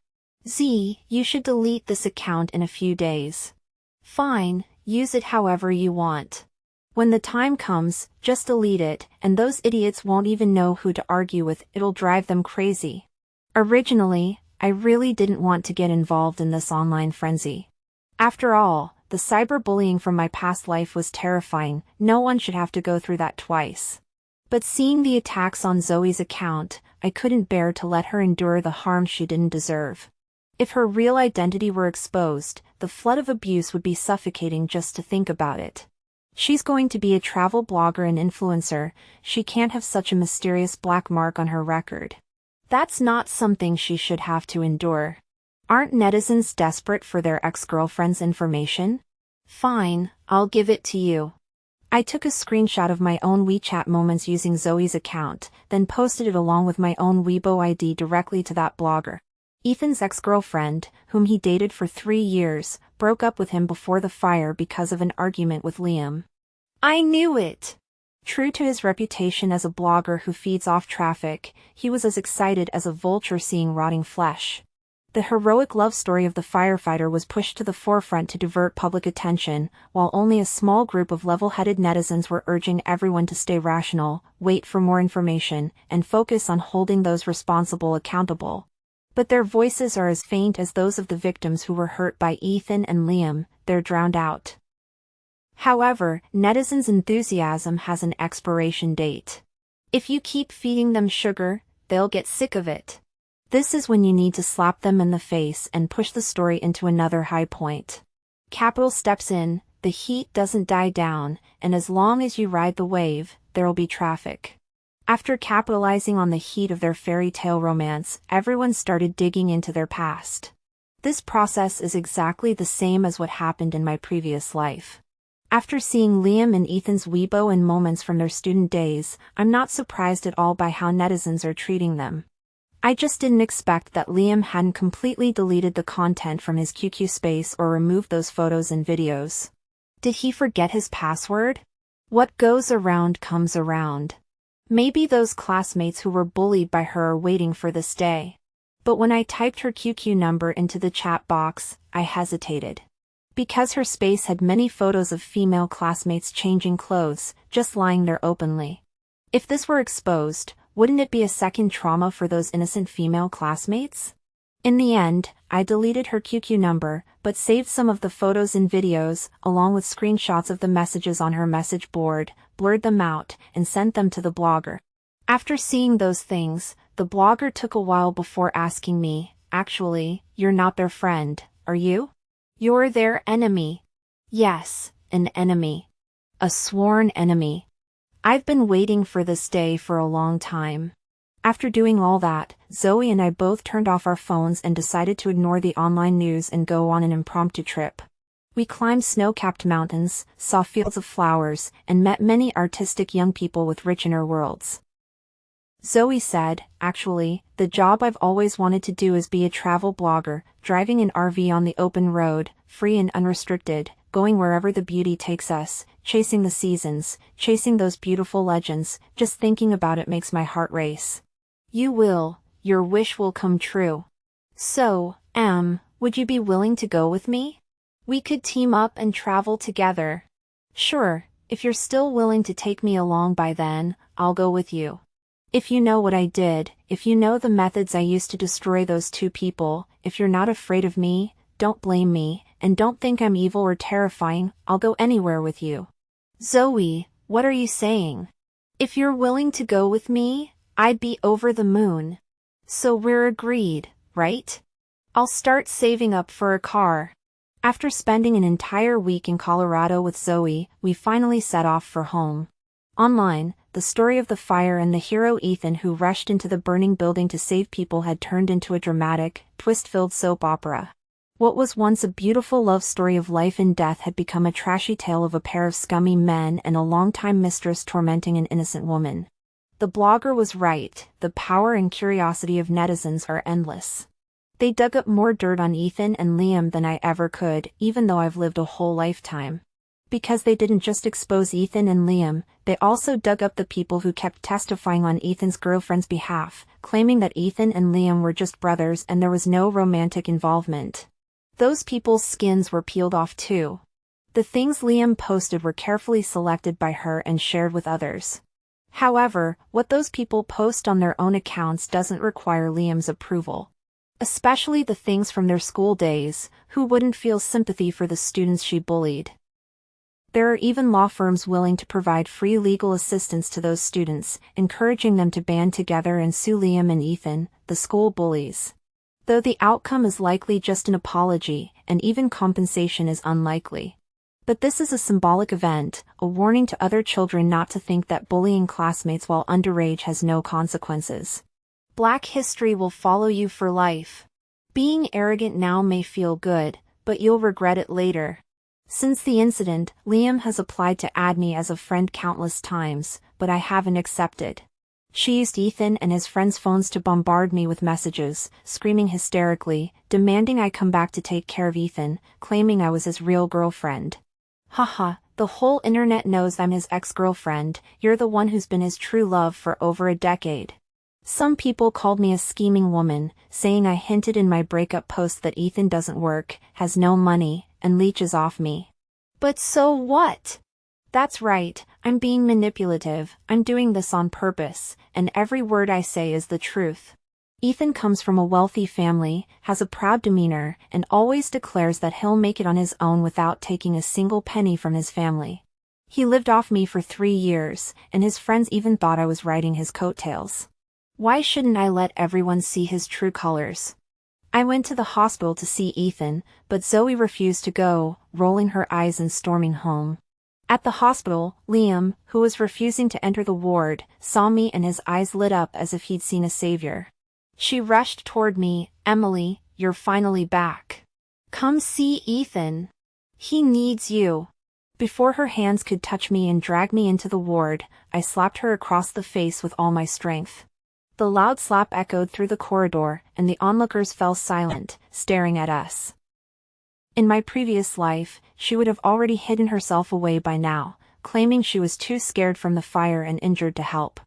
Z, you should delete this account in a few days. Fine, use it however you want. When the time comes, just delete it, and those idiots won't even know who to argue with, it'll drive them crazy. Originally, I really didn't want to get involved in this online frenzy. After all, the cyberbullying from my past life was terrifying, no one should have to go through that twice. But seeing the attacks on Zoe's account, I couldn't bear to let her endure the harm she didn't deserve. If her real identity were exposed, the flood of abuse would be suffocating just to think about it. She's going to be a travel blogger and influencer, she can't have such a mysterious black mark on her record. That's not something she should have to endure. Aren't netizens desperate for their ex-girlfriend's information? Fine, I'll give it to you. I took a screenshot of my own WeChat moments using Zoe's account, then posted it along with my own Weibo ID directly to that blogger. Ethan's ex-girlfriend, whom he dated for 3 years, broke up with him before the fire because of an argument with Liam. I knew it! True to his reputation as a blogger who feeds off traffic, he was as excited as a vulture seeing rotting flesh. The heroic love story of the firefighter was pushed to the forefront to divert public attention, while only a small group of level-headed netizens were urging everyone to stay rational, wait for more information, and focus on holding those responsible accountable. But their voices are as faint as those of the victims who were hurt by Ethan and Liam, they're drowned out. However, netizens' enthusiasm has an expiration date. If you keep feeding them sugar, they'll get sick of it. This is when you need to slap them in the face and push the story into another high point. Capital steps in, the heat doesn't die down, and as long as you ride the wave, there'll be traffic. After capitalizing on the heat of their fairy tale romance, everyone started digging into their past. This process is exactly the same as what happened in my previous life. After seeing Liam and Ethan's Weibo and moments from their student days, I'm not surprised at all by how netizens are treating them. I just didn't expect that Liam hadn't completely deleted the content from his QQ space or removed those photos and videos. Did he forget his password? What goes around comes around. Maybe those classmates who were bullied by her are waiting for this day. But when I typed her QQ number into the chat box, I hesitated. Because her space had many photos of female classmates changing clothes, just lying there openly. If this were exposed, wouldn't it be a second trauma for those innocent female classmates? In the end, I deleted her QQ number, but saved some of the photos and videos, along with screenshots of the messages on her message board, blurred them out, and sent them to the blogger. After seeing those things, the blogger took a while before asking me, actually, you're not their friend, are you? You're their enemy. Yes, an enemy. A sworn enemy. I've been waiting for this day for a long time. After doing all that, Zoe and I both turned off our phones and decided to ignore the online news and go on an impromptu trip. We climbed snow-capped mountains, saw fields of flowers, and met many artistic young people with rich inner worlds. Zoe said, actually, the job I've always wanted to do is be a travel blogger, driving an RV on the open road, free and unrestricted, going wherever the beauty takes us, chasing the seasons, chasing those beautiful legends, just thinking about it makes my heart race. You will, your wish will come true. So, would you be willing to go with me? We could team up and travel together. Sure, if you're still willing to take me along by then, I'll go with you. If you know what I did, if you know the methods I used to destroy those 2 people, if you're not afraid of me, don't blame me, and don't think I'm evil or terrifying, I'll go anywhere with you. Zoe, what are you saying? If you're willing to go with me, I'd be over the moon. So we're agreed, right? I'll start saving up for a car. After spending an entire week in Colorado with Zoe, we finally set off for home. Online, the story of the fire and the hero Ethan who rushed into the burning building to save people had turned into a dramatic, twist-filled soap opera. What was once a beautiful love story of life and death had become a trashy tale of a pair of scummy men and a longtime mistress tormenting an innocent woman. The blogger was right, the power and curiosity of netizens are endless. They dug up more dirt on Ethan and Liam than I ever could, even though I've lived a whole lifetime. Because they didn't just expose Ethan and Liam, they also dug up the people who kept testifying on Ethan's girlfriend's behalf, claiming that Ethan and Liam were just brothers and there was no romantic involvement. Those people's skins were peeled off too. The things Liam posted were carefully selected by her and shared with others. However, what those people post on their own accounts doesn't require Liam's approval. Especially the things from their school days, who wouldn't feel sympathy for the students she bullied. There are even law firms willing to provide free legal assistance to those students, encouraging them to band together and sue Liam and Ethan, the school bullies. Though the outcome is likely just an apology, and even compensation is unlikely. But this is a symbolic event, a warning to other children not to think that bullying classmates while underage has no consequences. Black history will follow you for life. Being arrogant now may feel good, but you'll regret it later. Since the incident, Liam has applied to add me as a friend countless times, but I haven't accepted. She used Ethan and his friends' phones to bombard me with messages, screaming hysterically, demanding I come back to take care of Ethan, claiming I was his real girlfriend. Haha, the whole internet knows I'm his ex-girlfriend, you're the one who's been his true love for over a decade. Some people called me a scheming woman, saying I hinted in my breakup post that Ethan doesn't work, has no money, and leeches off me. But so what? That's right, I'm being manipulative, I'm doing this on purpose, and every word I say is the truth. Ethan comes from a wealthy family, has a proud demeanor, and always declares that he'll make it on his own without taking a single penny from his family. He lived off me for 3 years, and his friends even thought I was riding his coattails. Why shouldn't I let everyone see his true colors? I went to the hospital to see Ethan, but Zoe refused to go, rolling her eyes and storming home. At the hospital, Liam, who was refusing to enter the ward, saw me and his eyes lit up as if he'd seen a savior. She rushed toward me, "Emily, you're finally back. Come see Ethan. He needs you." Before her hands could touch me and drag me into the ward, I slapped her across the face with all my strength. The loud slap echoed through the corridor, and the onlookers fell silent, staring at us. In my previous life, she would have already hidden herself away by now, claiming she was too scared from the fire and injured to help.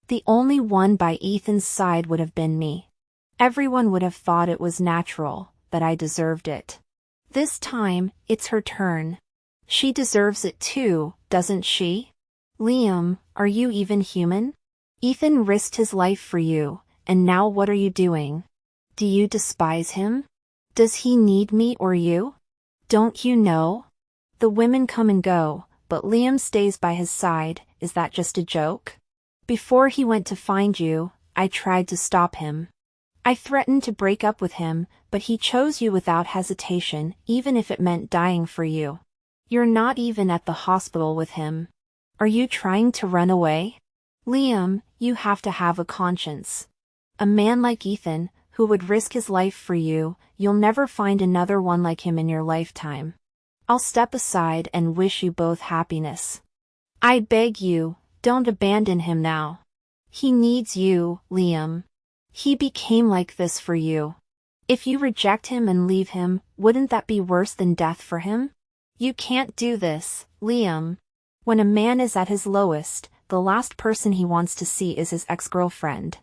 The only one by Ethan's side would have been me. Everyone would have thought it was natural, that I deserved it. This time, it's her turn. She deserves it too, doesn't she? Liam, are you even human? Ethan risked his life for you, and now what are you doing? Do you despise him? Does he need me or you? Don't you know? The women come and go, but Liam stays by his side, is that just a joke? Before he went to find you, I tried to stop him. I threatened to break up with him, but he chose you without hesitation, even if it meant dying for you. You're not even at the hospital with him. Are you trying to run away? Liam, you have to have a conscience. A man like Ethan, who would risk his life for you, you'll never find another one like him in your lifetime. I'll step aside and wish you both happiness. I beg you, don't abandon him now. He needs you, Liam. He became like this for you. If you reject him and leave him, wouldn't that be worse than death for him? You can't do this, Liam. When a man is at his lowest, the last person he wants to see is his ex-girlfriend.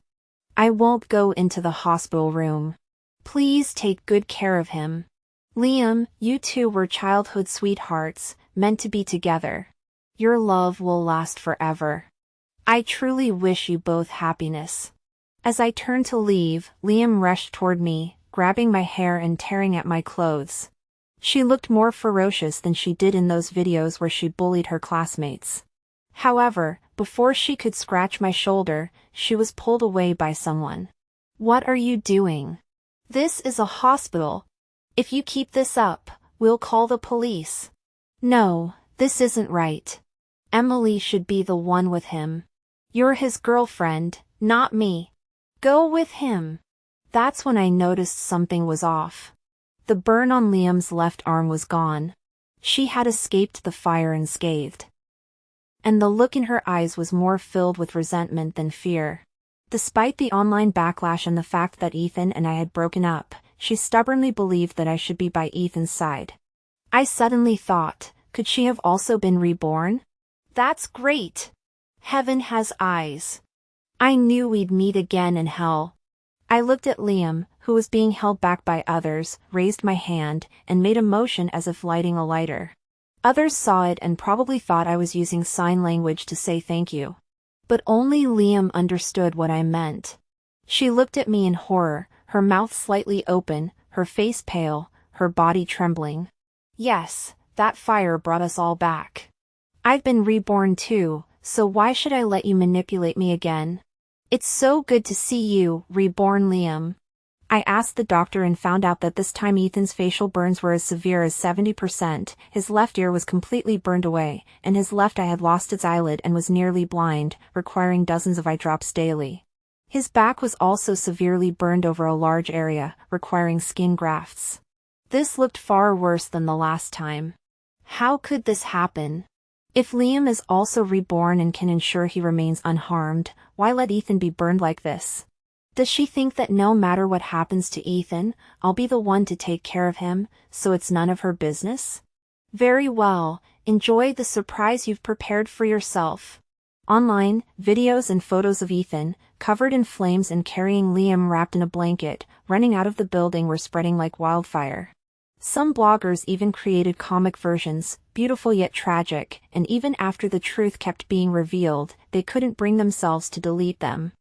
I won't go into the hospital room. Please take good care of him. Liam, you two were childhood sweethearts, meant to be together. Your love will last forever. I truly wish you both happiness. As I turned to leave, Liam rushed toward me, grabbing my hair and tearing at my clothes. She looked more ferocious than she did in those videos where she bullied her classmates. However, before she could scratch my shoulder, she was pulled away by someone. What are you doing? This is a hospital. If you keep this up, we'll call the police. No, this isn't right. Emily should be the one with him. You're his girlfriend, not me. Go with him. That's when I noticed something was off. The burn on Liam's left arm was gone. She had escaped the fire unscathed. And the look in her eyes was more filled with resentment than fear. Despite the online backlash and the fact that Ethan and I had broken up, she stubbornly believed that I should be by Ethan's side. I suddenly thought, could she have also been reborn? That's great. Heaven has eyes. I knew we'd meet again in hell. I looked at Liam, who was being held back by others, raised my hand, and made a motion as if lighting a lighter. Others saw it and probably thought I was using sign language to say thank you. But only Liam understood what I meant. She looked at me in horror, her mouth slightly open, her face pale, her body trembling. Yes, that fire brought us all back. I've been reborn too, so why should I let you manipulate me again? It's so good to see you, reborn Liam. I asked the doctor and found out that this time Ethan's facial burns were as severe as 70%, his left ear was completely burned away, and his left eye had lost its eyelid and was nearly blind, requiring dozens of eye drops daily. His back was also severely burned over a large area, requiring skin grafts. This looked far worse than the last time. How could this happen? If Liam is also reborn and can ensure he remains unharmed, why let Ethan be burned like this? Does she think that no matter what happens to Ethan, I'll be the one to take care of him, so it's none of her business? Very well, enjoy the surprise you've prepared for yourself. Online, videos and photos of Ethan, covered in flames and carrying Liam wrapped in a blanket, running out of the building were spreading like wildfire. Some bloggers even created comic versions, beautiful yet tragic, and even after the truth kept being revealed, they couldn't bring themselves to delete them.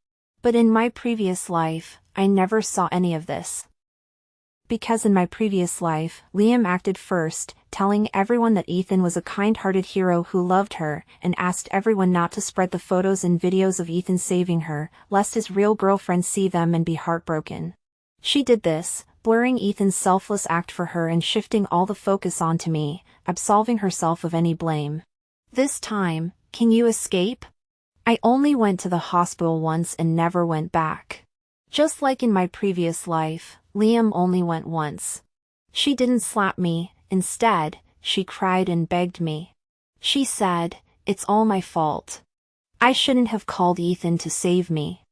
But in my previous life, I never saw any of this. Because in my previous life, Liam acted first, telling everyone that Ethan was a kind-hearted hero who loved her, and asked everyone not to spread the photos and videos of Ethan saving her, lest his real girlfriend see them and be heartbroken. She did this, blurring Ethan's selfless act for her and shifting all the focus onto me, absolving herself of any blame. This time, can you escape? I only went to the hospital once and never went back. Just like in my previous life, Liam only went once. She didn't slap me, instead, she cried and begged me. She said, "It's all my fault. I shouldn't have called Ethan to save me.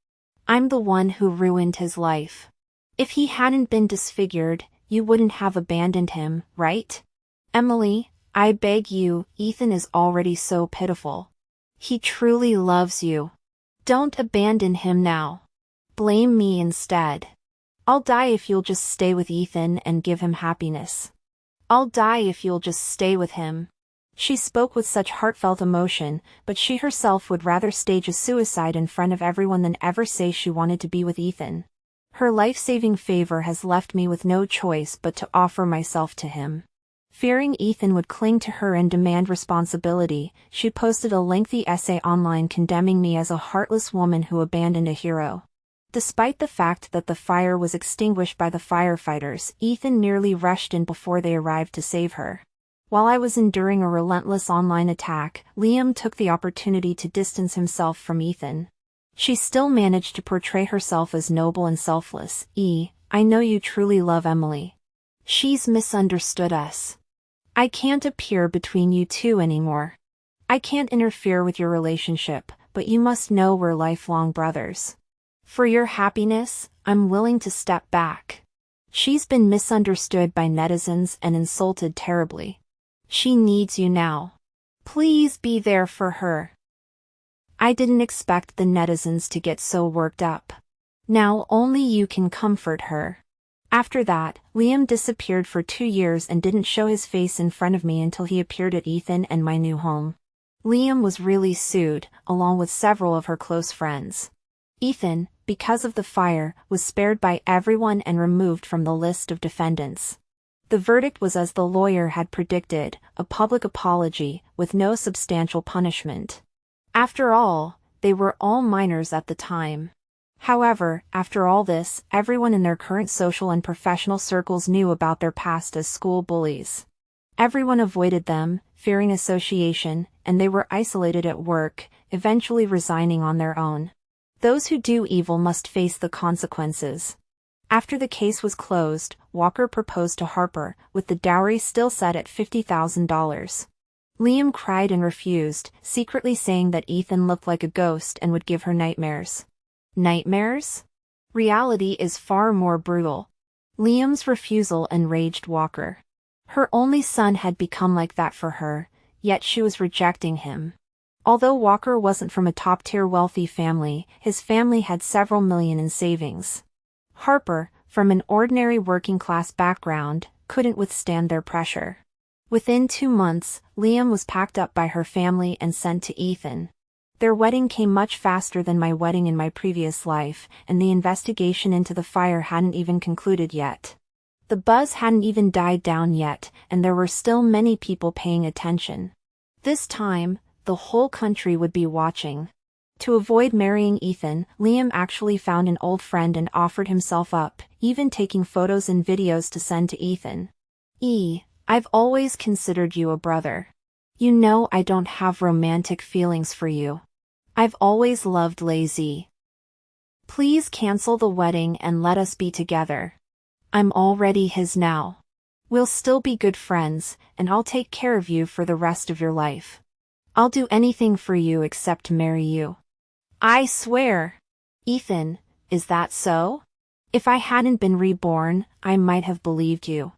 I'm the one who ruined his life. If he hadn't been disfigured, you wouldn't have abandoned him, right? Emily, I beg you, Ethan is already so pitiful. He truly loves you. Don't abandon him now. Blame me instead. I'll die if you'll just stay with Ethan and give him happiness. I'll die if you'll just stay with him." She spoke with such heartfelt emotion, but she herself would rather stage a suicide in front of everyone than ever say she wanted to be with Ethan. Her life-saving favor has left me with no choice but to offer myself to him. Fearing Ethan would cling to her and demand responsibility, she posted a lengthy essay online condemning me as a heartless woman who abandoned a hero. Despite the fact that the fire was extinguished by the firefighters, Ethan nearly rushed in before they arrived to save her. While I was enduring a relentless online attack, Liam took the opportunity to distance himself from Ethan. She still managed to portray herself as noble and selfless. I know you truly love Emily. She's misunderstood us. I can't appear between you two anymore. I can't interfere with your relationship, but you must know we're lifelong brothers. For your happiness, I'm willing to step back. She's been misunderstood by netizens and insulted terribly. She needs you now. Please be there for her. I didn't expect the netizens to get so worked up. Now only you can comfort her. After that, Liam disappeared for 2 years and didn't show his face in front of me until he appeared at Ethan and my new home. Liam was really sued, along with several of her close friends. Ethan, because of the fire, was spared by everyone and removed from the list of defendants. The verdict was as the lawyer had predicted, a public apology, with no substantial punishment. After all, they were all minors at the time. However, after all this, everyone in their current social and professional circles knew about their past as school bullies. Everyone avoided them, fearing association, and they were isolated at work, eventually resigning on their own. Those who do evil must face the consequences. After the case was closed, Walker proposed to Harper, with the dowry still set at $50,000. Liam cried and refused, secretly saying that Ethan looked like a ghost and would give her nightmares. Nightmares? Reality is far more brutal. Liam's refusal enraged Walker. Her only son had become like that for her, yet she was rejecting him. Although Walker wasn't from a top-tier wealthy family, his family had several million in savings. Harper, from an ordinary working-class background, couldn't withstand their pressure. Within 2 months, Liam was packed up by her family and sent to Ethan. Their wedding came much faster than my wedding in my previous life, and the investigation into the fire hadn't even concluded yet. The buzz hadn't even died down yet, and there were still many people paying attention. This time, the whole country would be watching. To avoid marrying Ethan, Liam actually found an old friend and offered himself up, even taking photos and videos to send to Ethan. I've always considered you a brother. You know I don't have romantic feelings for you. I've always loved Lazy. Please cancel the wedding and let us be together. I'm already his now. We'll still be good friends, and I'll take care of you for the rest of your life. I'll do anything for you except marry you. I swear. Ethan, is that so? If I hadn't been reborn, I might have believed you.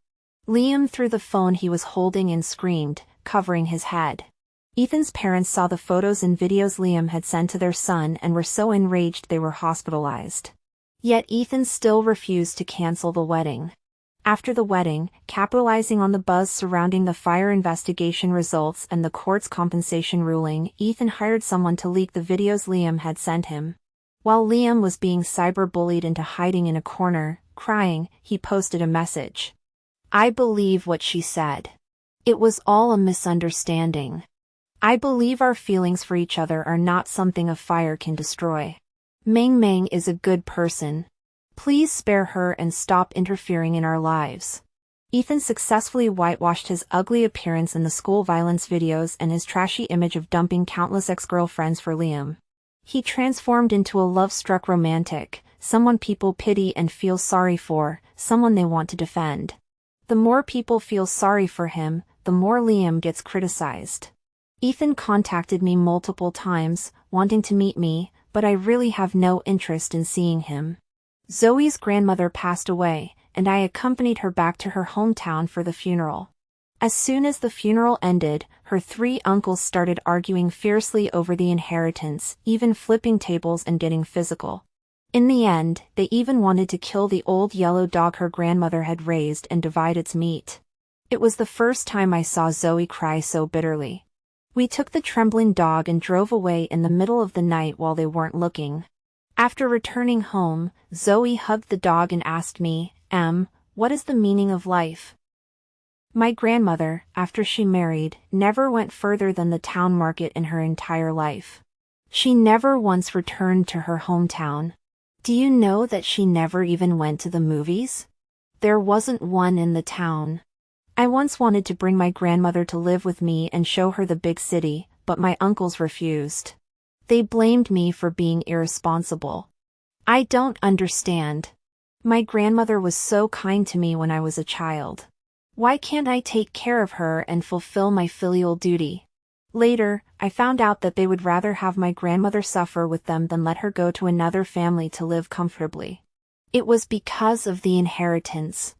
Liam threw the phone he was holding and screamed, covering his head. Ethan's parents saw the photos and videos Liam had sent to their son and were so enraged they were hospitalized. Yet Ethan still refused to cancel the wedding. After the wedding, capitalizing on the buzz surrounding the fire investigation results and the court's compensation ruling, Ethan hired someone to leak the videos Liam had sent him. While Liam was being cyberbullied into hiding in a corner, crying, he posted a message. I believe what she said. It was all a misunderstanding. I believe our feelings for each other are not something a fire can destroy. Meng Meng is a good person. Please spare her and stop interfering in our lives. Ethan successfully whitewashed his ugly appearance in the school violence videos and his trashy image of dumping countless ex-girlfriends for Liam. He transformed into a love-struck romantic, someone people pity and feel sorry for, someone they want to defend. The more people feel sorry for him, the more Liam gets criticized. Ethan contacted me multiple times, wanting to meet me, but I really have no interest in seeing him. Zoe's grandmother passed away, and I accompanied her back to her hometown for the funeral. As soon as the funeral ended, her 3 uncles started arguing fiercely over the inheritance, even flipping tables and getting physical. In the end, they even wanted to kill the old yellow dog her grandmother had raised and divide its meat. It was the first time I saw Zoe cry so bitterly. We took the trembling dog and drove away in the middle of the night while they weren't looking. After returning home, Zoe hugged the dog and asked me, what is the meaning of life? My grandmother, after she married, never went further than the town market in her entire life. She never once returned to her hometown. Do you know that she never even went to the movies? There wasn't one in the town. I once wanted to bring my grandmother to live with me and show her the big city, but my uncles refused. They blamed me for being irresponsible. I don't understand. My grandmother was so kind to me when I was a child. Why can't I take care of her and fulfill my filial duty? Later, I found out that they would rather have my grandmother suffer with them than let her go to another family to live comfortably. It was because of the inheritance.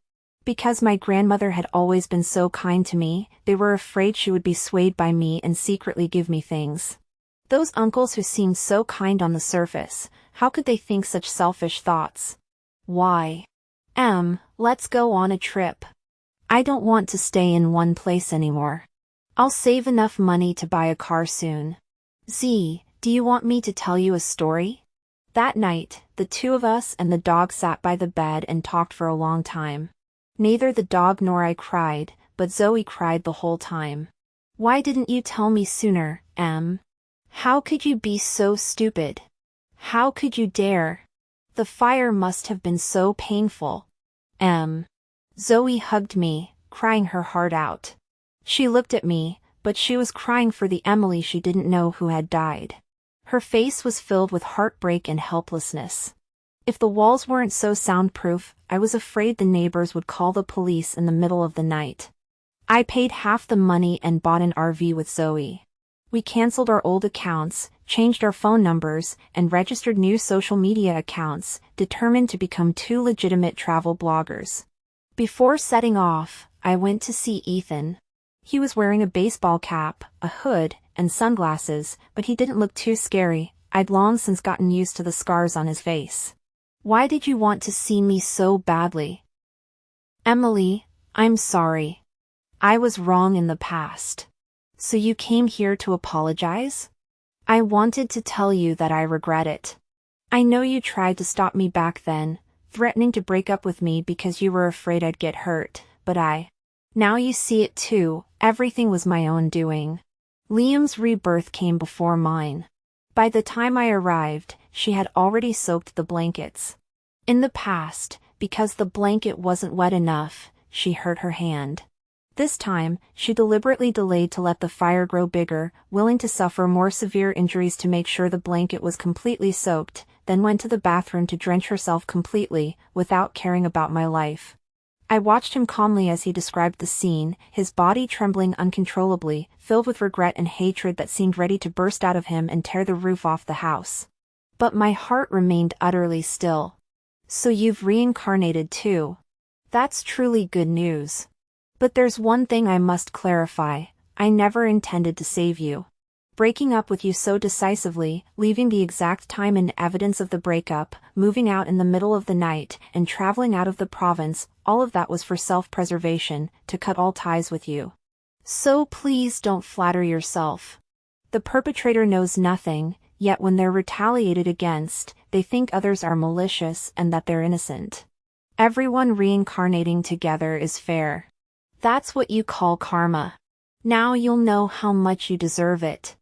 Because my grandmother had always been so kind to me, they were afraid she would be swayed by me and secretly give me things. Those uncles who seemed so kind on the surface, how could they think such selfish thoughts? Why? Let's go on a trip. I don't want to stay in one place anymore. I'll save enough money to buy a car soon. Z, do you want me to tell you a story? That night, the 2 of us and the dog sat by the bed and talked for a long time. Neither the dog nor I cried, but Zoe cried the whole time. Why didn't you tell me sooner, Em? How could you be so stupid? How could you dare? The fire must have been so painful. Zoe hugged me, crying her heart out. She looked at me, but she was crying for the Emily she didn't know who had died. Her face was filled with heartbreak and helplessness. If the walls weren't so soundproof, I was afraid the neighbors would call the police in the middle of the night. I paid half the money and bought an RV with Zoe. We canceled our old accounts, changed our phone numbers, and registered new social media accounts, determined to become two legitimate travel bloggers. Before setting off, I went to see Ethan. He was wearing a baseball cap, a hood, and sunglasses, but he didn't look too scary. I'd long since gotten used to the scars on his face. "Why did you want to see me so badly?" "Emily, I'm sorry. I was wrong in the past." "So you came here to apologize?" "I wanted to tell you that I regret it. I know you tried to stop me back then, threatening to break up with me because you were afraid I'd get hurt, but now you see it too, everything was my own doing." Liam's rebirth came before mine. By the time I arrived, she had already soaked the blankets. In the past, because the blanket wasn't wet enough, she hurt her hand. This time, she deliberately delayed to let the fire grow bigger, willing to suffer more severe injuries to make sure the blanket was completely soaked, then went to the bathroom to drench herself completely, without caring about my life. I watched him calmly as he described the scene, his body trembling uncontrollably, filled with regret and hatred that seemed ready to burst out of him and tear the roof off the house. But my heart remained utterly still. "So you've reincarnated too. That's truly good news. But there's one thing I must clarify, I never intended to save you. Breaking up with you so decisively, leaving the exact time and evidence of the breakup, moving out in the middle of the night, and traveling out of the province, all of that was for self-preservation, to cut all ties with you. So please don't flatter yourself. The perpetrator knows nothing, yet when they're retaliated against, they think others are malicious and that they're innocent. Everyone reincarnating together is fair. That's what you call karma. Now you'll know how much you deserve it.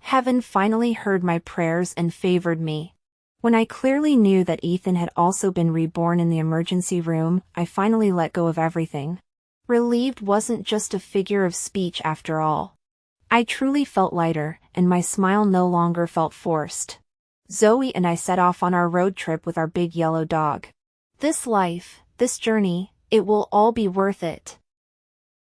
Heaven finally heard my prayers and favored me. When I clearly knew that Ethan had also been reborn in the emergency room, I finally let go of everything. Relieved wasn't just a figure of speech after all. I truly felt lighter, and my smile no longer felt forced. Zoe and I set off on our road trip with our big yellow dog. This life, this journey, it will all be worth it.